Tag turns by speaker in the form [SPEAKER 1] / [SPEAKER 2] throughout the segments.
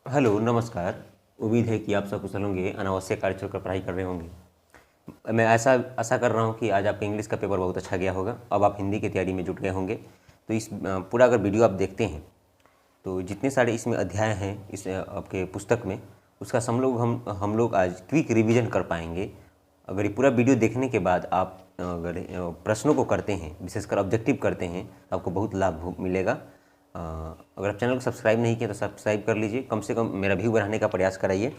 [SPEAKER 1] Hello, नमस्कार। उम्मीद है कि आप सब कुशल होंगे, अनावश्यक कार्य छोड़कर पढ़ाई कर रहे होंगे। मैं ऐसा आशा कर रहा हूं कि आज आपका इंग्लिश का पेपर बहुत अच्छा गया होगा। अब आप हिंदी की तैयारी में जुट गए होंगे। तो इस पूरा अगर वीडियो आप देखते हैं तो जितने सारे इसमें अध्याय हैं इस आपके पुस्तक में, उसका हम लोग आज क्विक रिवीजन कर पाएंगे। अगर ये पूरा वीडियो देखने के बाद आप अगर प्रश्नों को करते हैं, विशेषकर ऑब्जेक्टिव करते हैं, तो आपको बहुत लाभ मिलेगा। अगर आप चैनल को सब्सक्राइब नहीं किया तो सब्सक्राइब कर लीजिए, कम से कम मेरा व्यू बढ़ाने का प्रयास कराइए।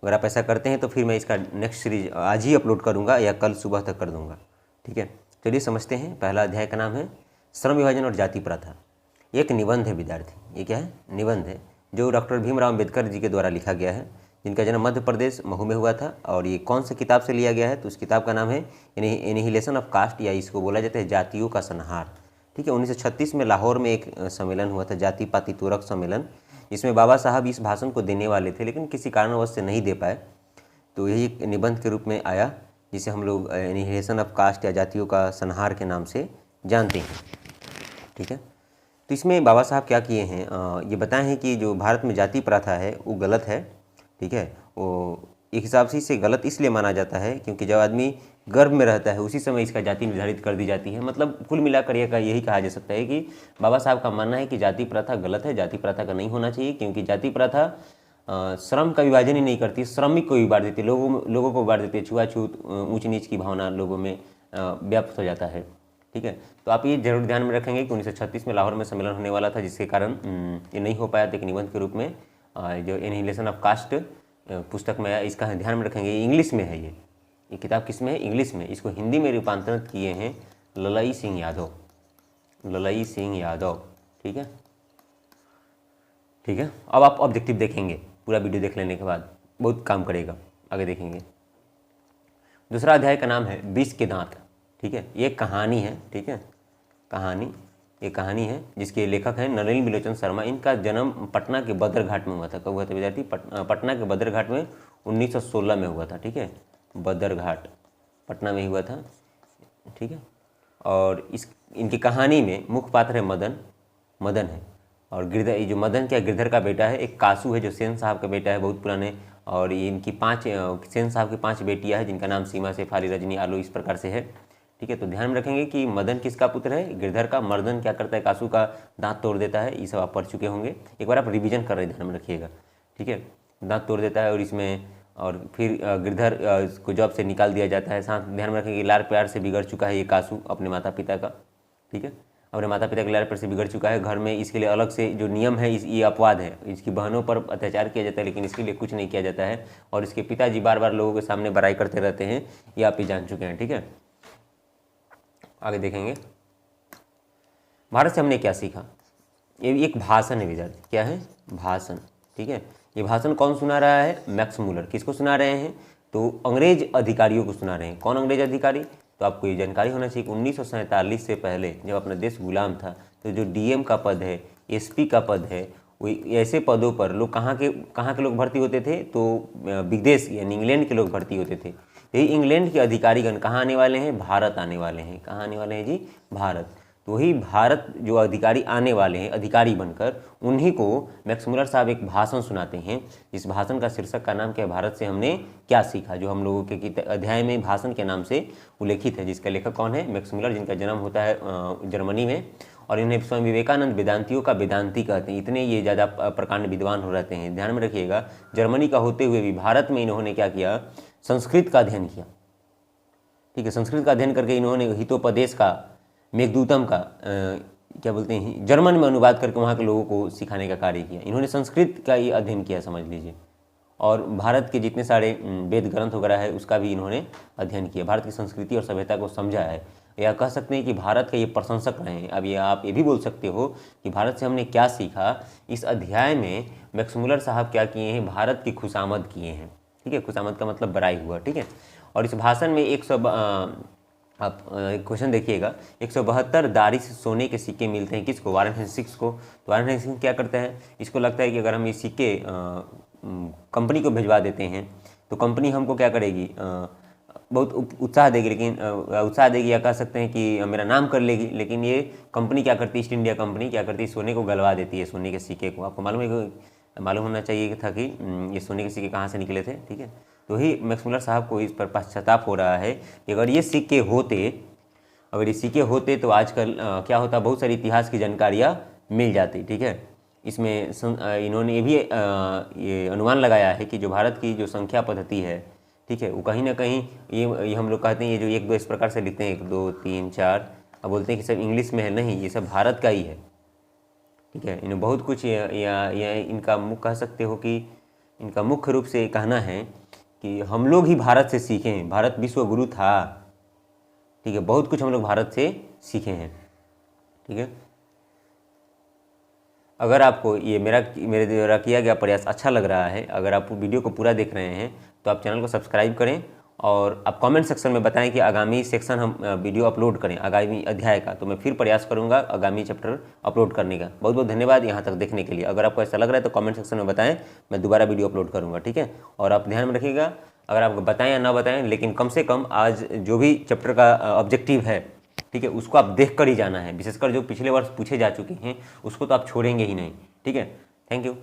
[SPEAKER 1] अगर आप ऐसा करते हैं तो फिर मैं इसका नेक्स्ट सीरीज आज ही अपलोड करूँगा या कल सुबह तक कर दूँगा। ठीक है, चलिए समझते हैं। पहला अध्याय का नाम है श्रम विभाजन और जाति प्रथा। ये एक निबंध है विद्यार्थी। ये क्या है? निबंध है, जो डॉक्टर भीमराव अम्बेडकर जी के द्वारा लिखा गया है, जिनका जन्म मध्य प्रदेश महू में हुआ था। और ये कौन सी किताब से लिया गया है? तो उस किताब का नाम है एनिहिलेशन ऑफ कास्ट, या इसको बोला जाता है जातियों का संहार। ठीक है, 1936 में लाहौर में एक सम्मेलन हुआ था, जाति पाति तूरक सम्मेलन, जिसमें बाबा साहब इस भाषण को देने वाले थे, लेकिन किसी कारणवश से नहीं दे पाए। तो यही एक निबंध के रूप में आया, जिसे हम लोग एनिहिलेशन ऑफ कास्ट या जातियों का संहार के नाम से जानते हैं। ठीक है, तो इसमें बाबा साहब क्या किए हैं, ये बताए हैं कि जो भारत में जाति प्रथा है वो गलत है। ठीक है, वो एक हिसाब से इसे गलत इसलिए माना जाता है क्योंकि जब आदमी गर्भ में रहता है उसी समय इसका जाति निर्धारित कर दी जाती है। मतलब कुल मिलाकर यही कहा जा सकता है कि बाबा साहब का मानना है कि जाति प्रथा गलत है, जाति प्रथा का नहीं होना चाहिए, क्योंकि जाति प्रथा श्रम का विभाजन ही नहीं करती, श्रमिक को भी बांट देती है, लोगों को बांट देती है, छुआछूत ऊंच नीच की भावना लोगों में व्याप्त हो जाता है। ठीक है, तो आप ये जरूर ध्यान में रखेंगे कि 1936 में लाहौर में सम्मेलन होने वाला था, जिसके कारण ये नहीं हो पाया था। एक निबंध के रूप में जो एनिहिलेशन ऑफ कास्ट पुस्तक में आया, इसका ध्यान में रखेंगे। इंग्लिश में है ये किताब किस में है? इंग्लिश में। इसको हिंदी में रूपांतरित किए हैं ललई सिंह यादव, ललई सिंह यादव। ठीक है, ठीक है। अब आप ऑब्जेक्टिव देखेंगे, पूरा वीडियो देख लेने के बाद बहुत काम करेगा। आगे देखेंगे। दूसरा अध्याय का नाम है विष के दांत। ठीक है, ये कहानी है। ठीक है, कहानी, ये कहानी है जिसके लेखक हैं नलिनी बिलोचन शर्मा। इनका जन्म पटना के बदरघाट में हुआ था। कब हुआ था विद्यार्थी? पटना के बदरघाट में 1916 में हुआ था। ठीक है, बदरघाट पटना में ही हुआ था। ठीक है, और इनकी कहानी में मुख्य पात्र है मदन है। और गिरधर, ये जो मदन क्या गिरधर का बेटा है, एक कासू है जो सेन साहब का बेटा है, बहुत पुराने। और ये इनकी सेन साहब की 5 बेटियां हैं, जिनका नाम सीमा, शेफाली, रजनी, आलू इस प्रकार से है। ठीक है, तो ध्यान में रखेंगे कि मदन किसका पुत्र है? गिरधर का। मर्दन क्या करता है? कासू का दांत तोड़ देता है। ये सब आप पढ़ चुके होंगे, एक बार आप रिवीजन कर रहे, ध्यान में रखिएगा। ठीक है, दांत तोड़ देता है और फिर गिरधर को जॉब से निकाल दिया जाता है। साथ ध्यान में रखेंगे लाड़ प्यार से बिगड़ चुका है ये कासू अपने माता पिता का। ठीक है, अपने माता पिता के लाड़ प्यार से बिगड़ चुका है। घर में इसके लिए अलग से जो नियम है, ये अपवाद है, इसकी बहनों पर अत्याचार किया जाता है, लेकिन इसके लिए कुछ नहीं किया जाता है। और इसके पिताजी बार बार लोगों के सामने बड़ाई करते रहते हैं, ये आप ही जान चुके हैं। ठीक है, आगे देखेंगे। भारत से हमने क्या सीखा? ये एक भाषण है विद्यार्थी। क्या है? भाषण। ठीक है, ये भाषण कौन सुना रहा है? Max Muller. किसको सुना रहे हैं? तो अंग्रेज अधिकारियों को सुना रहे हैं। कौन अंग्रेज अधिकारी? तो आपको ये जानकारी होना चाहिए कि 1947 से पहले जब अपना देश गुलाम था, तो जो डीएम का पद है, एसपी का पद है, वो ऐसे पदों पर लोग कहाँ के लोग भर्ती होते थे? तो विदेश यानी इंग्लैंड के लोग भर्ती होते थे। यही इंग्लैंड के अधिकारीगण कहाँ आने वाले हैं? भारत आने वाले हैं। कहाँ आने वाले हैं जी? भारत। तो वही भारत जो अधिकारी आने वाले हैं अधिकारी बनकर, उन्हीं को मैक्स मुलर साहब एक भाषण सुनाते हैं। इस भाषण का शीर्षक का नाम क्या है? भारत से हमने क्या सीखा, जो हम लोगों के अध्याय में भाषण के नाम से उल्लेखित है। जिसका लेखक कौन है? मैक्स मुलर, जिनका जन्म होता है जर्मनी में। और इन्हें स्वामी विवेकानंद वेदांतियों का वेदांती कहते हैं। इतने ये ज़्यादा प्रकांड विद्वान हो रहते हैं। ध्यान में रखिएगा, जर्मनी का होते हुए भी भारत में इन्होंने क्या किया? संस्कृत का अध्ययन किया। ठीक है, संस्कृत का अध्ययन करके इन्होंने हितोपदेश का, मेघदूतम का क्या बोलते हैं, जर्मन में अनुवाद करके वहाँ के लोगों को सिखाने का कार्य किया। इन्होंने संस्कृत का ये अध्ययन किया, समझ लीजिए। और भारत के जितने सारे वेद ग्रंथ वगैरह है उसका भी इन्होंने अध्ययन किया। भारत की संस्कृति और सभ्यता को समझा है। या कह सकते हैं कि भारत के ये प्रशंसक रहे हैं। अब ये आप ये भी बोल सकते हो कि भारत से हमने क्या सीखा। इस अध्याय में मैक्स मुलर साहब क्या किए हैं? भारत की खुशामद किए हैं। ठीक है, खुशामद का मतलब बड़ाई हुआ। ठीक है, और इस भाषण में आप क्वेश्चन देखिएगा, 172 दारी से सोने के सिक्के मिलते हैं। किसको? वारेन हेस्टिंग्स को। तो वारेन हेस्टिंग्स क्या करता है? इसको लगता है कि अगर हम ये सिक्के कंपनी को भिजवा देते हैं तो कंपनी हमको क्या करेगी? बहुत उत्साह देगी, लेकिन उत्साह देगी, या कह सकते हैं कि मेरा नाम कर लेगी। लेकिन ये कंपनी क्या करती है? ईस्ट इंडिया कंपनी क्या करती है? सोने को गलवा देती है, सोने के सिक्के को। आपको मालूम है कि मालूम होना चाहिए था कि ये सोने के सिक्के कहाँ से निकले थे, ठीक है। तो ही मैक्स मुलर साहब को इस पर पश्चाताप हो रहा है कि अगर ये सिक्के होते तो आजकल क्या होता, बहुत सारी इतिहास की जानकारियाँ मिल जाती, ठीक है। इसमें इन्होंने ये अनुमान लगाया है कि जो भारत की जो संख्या पद्धति है, ठीक है, वो कहीं ना कहीं ये हम लोग कहते हैं ये जो 1 2 इस प्रकार से लिखते हैं 1 2 3 4, अब बोलते हैं कि सब इंग्लिश में है, नहीं, ये सब भारत का ही है, ठीक है। इन्हें बहुत कुछ या इनका कह सकते हो कि इनका मुख्य रूप से कहना है कि हम लोग ही भारत से सीखे हैं, भारत विश्व गुरु था, ठीक है, बहुत कुछ हम लोग भारत से सीखे हैं, ठीक है। अगर आपको ये मेरे द्वारा किया गया प्रयास अच्छा लग रहा है, अगर आप वीडियो को पूरा देख रहे हैं तो आप चैनल को सब्सक्राइब करें और आप कमेंट सेक्शन में बताएं कि आगामी सेक्शन हम वीडियो अपलोड करें आगामी अध्याय का, तो मैं फिर प्रयास करूंगा आगामी चैप्टर अपलोड करने का। बहुत बहुत धन्यवाद यहाँ तक देखने के लिए। अगर आपको ऐसा लग रहा है तो कमेंट सेक्शन में बताएं, मैं दोबारा वीडियो अपलोड करूँगा, ठीक है। और आप ध्यान में रखिएगा, अगर आपको बताएं या ना बताएं, लेकिन कम से कम आज जो भी चैप्टर का ऑब्जेक्टिव है, ठीक है, उसको आप देख कर ही जाना है। विशेषकर जो पिछले वर्ष पूछे जा चुके हैं उसको तो आप छोड़ेंगे ही नहीं, ठीक है। Thank you.